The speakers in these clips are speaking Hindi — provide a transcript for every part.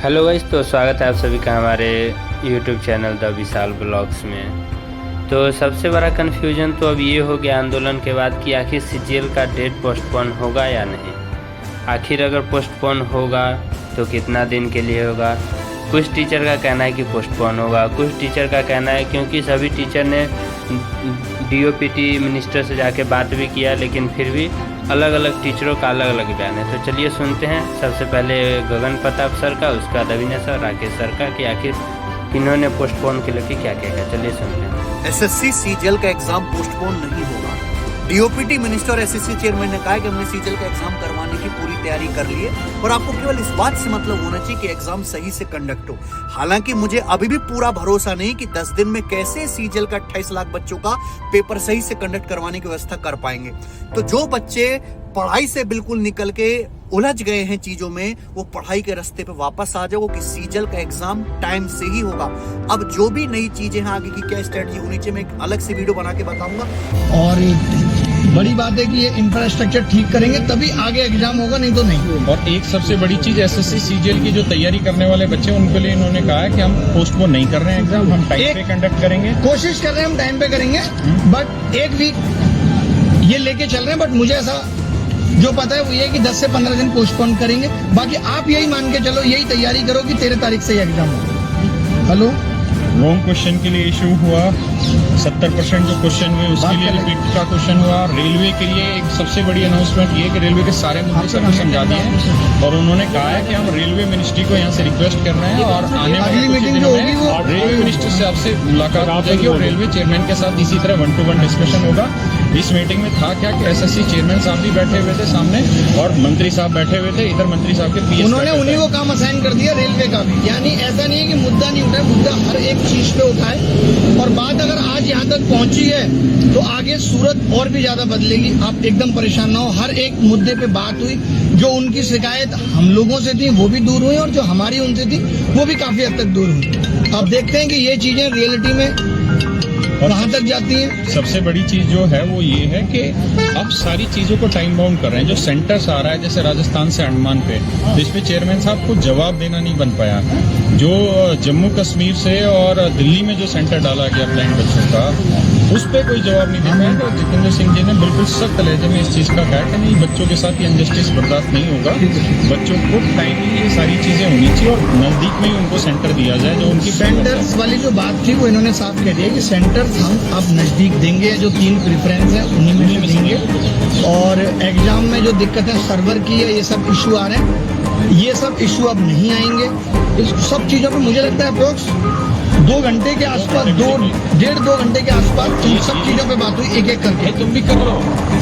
हेलो गाइस, तो स्वागत है आप सभी का हमारे YouTube channel the Vishal blogs में। तो सबसे बड़ा कन्फ्यूजन तो अब ये हो गया आंदोलन के बाद कि आखिर सीजीएल का डेट पोस्टपोन होगा या नहीं। आखिर अगर पोस्टपोन होगा तो कितना दिन के लिए होगा। कुछ टीचर का कहना है कि पोस्टपोन होगा, कुछ टीचर का कहना है क्योंकि सभी टीचर ने डीओपीटी मिनिस्टर से जाके बात भी किया, लेकिन फिर भी अलग अलग टीचरों का अलग अलग बयान है। तो चलिए सुनते हैं सबसे पहले गगन प्रताप सर का, उसके बाद अविनाश सर, राकेश सर का कि आखिर इन्होंने पोस्टपोन के लिए क्या कहा। चलिए सुनते हैं। एसएससी सीजीएल का एग्जाम पोस्टपोन नहीं होगा। डीओपीटी मिनिस्टर और एसएससी चेयरमैन ने कहा है कि हमने सीजीएल का एग्जाम करवाने की पूरी तैयारी कर ली है और आपको केवल इस बात से मतलब होना चाहिए कि एग्जाम सही से कंडक्ट हो। हालांकि मुझे अभी भी पूरा भरोसा नहीं कि 10 दिन में कैसे सीजीएल का 28 लाख बच्चों का पेपर सही से कंडक्ट करवाने की व्यवस्था कर पाएंगे। तो जो बच्चे पढ़ाई से बिल्कुल निकल के उलझ गए हैं चीजों में, वो पढ़ाई के रास्ते पे वापस आ जाओ कि सीजीएल का एग्जाम टाइम से ही होगा। अब जो भी नई चीजें हैं, आगे की क्या स्ट्रेटजी होनी चाहिए, मैं एक अलग से वीडियो बना के बताऊंगा। और बड़ी बात है कि ये इंफ्रास्ट्रक्चर ठीक करेंगे तभी आगे एग्जाम होगा, नहीं तो नहीं। और एक सबसे बड़ी चीज एसएससी सीजीएल की जो तैयारी करने वाले बच्चे, उनके लिए इन्होंने कहा है कि हम पोस्टपोन नहीं कर रहे हैं एग्जाम, हम टाइम पे कंडक्ट करेंगे। कोशिश कर रहे हैं हम टाइम पे करेंगे, बट एक वीक ये लेके चल रहे हैं। बट मुझे ऐसा जो पता है वो ये कि 10 से 15 दिन पोस्टपोन करेंगे। बाकी आप यही मान के चलो, यही तैयारी करो कि 13 तारीख से एग्जाम होगा। हेलो, रॉन्ग क्वेश्चन के लिए इशू हुआ, 70% जो क्वेश्चन हुए उसके लिए रिपीट का क्वेश्चन हुआ। रेलवे के लिए एक सबसे बड़ी अनाउंसमेंट ये कि रेलवे के सारे मुद्दे सबको समझा दिए हैं और उन्होंने कहा है कि हम रेलवे मिनिस्ट्री को यहाँ से रिक्वेस्ट कर रहे हैं और आने वाली मीटिंग जो होगी वो रेलवे मिनिस्टर से आपसे मुलाकात हो जाएगी और रेलवे चेयरमैन के साथ इसी तरह 1-to-1 डिस्कशन होगा। इस मीटिंग में था क्या कि एसएससी चेयरमैन साहब भी बैठे हुए थे सामने और मंत्री साहब बैठे हुए थे, इधर मंत्री साहब के पीएस उन्होंने उन्हीं को काम असाइन कर दिया, रेलवे का भी। यानी ऐसा नहीं है कि मुद्दा नहीं उठाए, मुद्दा हर एक चीज पे उठाए। और बात अगर आज यहाँ तक पहुंची है तो आगे सूरत और भी ज्यादा बदलेगी। आप एकदम परेशान ना हो। हर एक मुद्दे पे बात हुई, जो उनकी शिकायत हम लोगों से थी वो भी दूर हुई और जो हमारी उनसे थी वो भी काफी हद तक दूर हुई। अब देखते हैं कि ये चीजें रियलिटी में कहाँ तक जाती है। सबसे बड़ी चीज जो है वो ये है कि अब सारी चीजों को टाइम बाउंड कर रहे हैं। जो सेंटर्स आ रहा है जैसे राजस्थान से अंडमान पे, जिसपे चेयरमैन साहब को जवाब देना नहीं बन पाया। जो जम्मू कश्मीर से और दिल्ली में जो सेंटर डाला गया ब्लाइंड बच्चों का, उस पर कोई जवाब नहीं दे पाया। तो जितेंद्र सिंह जी ने बिल्कुल सख्त लहजे में इस चीज का कहा कि नहीं, बच्चों के साथ ये अनजस्टिस बर्दाश्त नहीं होगा। बच्चों को टाइमली ये सारी चीजें होनी चाहिए और नजदीक में ही उनको सेंटर दिया जाए। जो उनकी सेंटर्स वाली जो बात थी वो इन्होंने साफ कह दिया कि सेंटर्स हम अब नजदीक देंगे। जो 3 प्रेफरेंस है उन्हीं में से देंगे। और एग्जाम में जो दिक्कतें सर्वर की है, ये सब इशू आ रहे हैं, ये सब इशू अब नहीं आएंगे। इस सब चीजों पे मुझे लगता है अप्रोक्स 2 घंटे के आसपास, 1.5-2 घंटे के आसपास इन सब चीजों पे बात हुई, एक एक करके। तुम भी कर लो,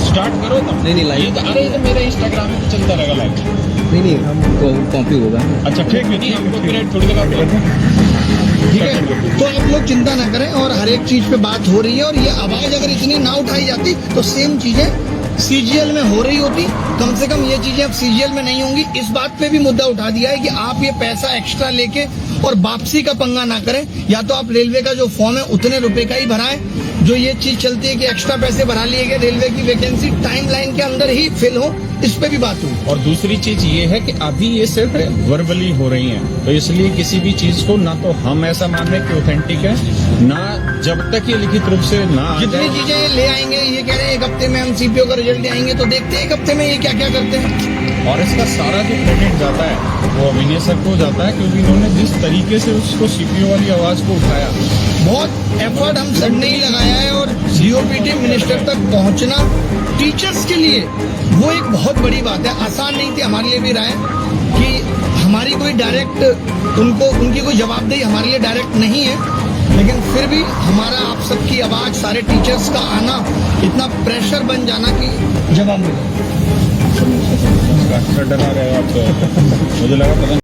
स्टार्ट करो तुम। नहीं लाइव, अरे ये मेरा इंस्टाग्राम में तो चलता रहेगा लाइव। नहीं हमको कॉपी होगा। अच्छा ठीक है, नहीं हमको पीरियड थोड़ी देर ठीक है, तो आप लोग चिंता ना करें और हर एक चीज पे बात हो रही है। और ये आवाज अगर इतनी ना उठाई जाती तो सेम चीजें सीजीएल में हो रही होती। कम से कम ये चीजें अब सीजीएल में नहीं होंगी। इस बात पे भी मुद्दा उठा दिया है कि आप ये पैसा एक्स्ट्रा लेके और वापसी का पंगा ना करें। या तो आप रेलवे का जो फॉर्म है उतने रुपए का ही भराएं। जो ये चीज चलती है कि एक्स्ट्रा पैसे भरा लिए गए, रेलवे की वैकेंसी टाइमलाइन के अंदर ही फिल हो, इस पे भी बात हुई। और दूसरी चीज ये है कि अभी ये सिर्फ वर्बली हो रही हैं, तो इसलिए किसी भी चीज को ना तो हम ऐसा मान रहे कि ऑथेंटिक है, ना जब तक ये लिखित रूप से ना आ जितनी जाए। चीजें ये ले आएंगे, ये कह रहे हैं 1 हफ्ते में हम सीपीओ का रिजल्ट आएंगे, तो देखते हैं 1 हफ्ते में ये क्या क्या करते हैं। और इसका सारा जो क्रेडिट जाता है वो अविनाश सर को जाता है, क्योंकि इन्होंने जिस तरीके से उसको सीपीओ वाली आवाज को उठाया, बहुत एफर्ट हम सब ने ही लगाया है। और डीओपीटी मिनिस्टर तक पहुंचना टीचर्स के लिए वो एक बहुत बड़ी बात है। आसान नहीं थी हमारे लिए भी रहा है कि हमारी कोई डायरेक्ट उनकी कोई जवाबदेही हमारे लिए डायरेक्ट नहीं है, लेकिन फिर भी हमारा आप सबकी आवाज, सारे टीचर्स का आना, इतना प्रेशर बन जाना कि जवाब मिले। डरा रहे हो आप तो मुझे लगा पता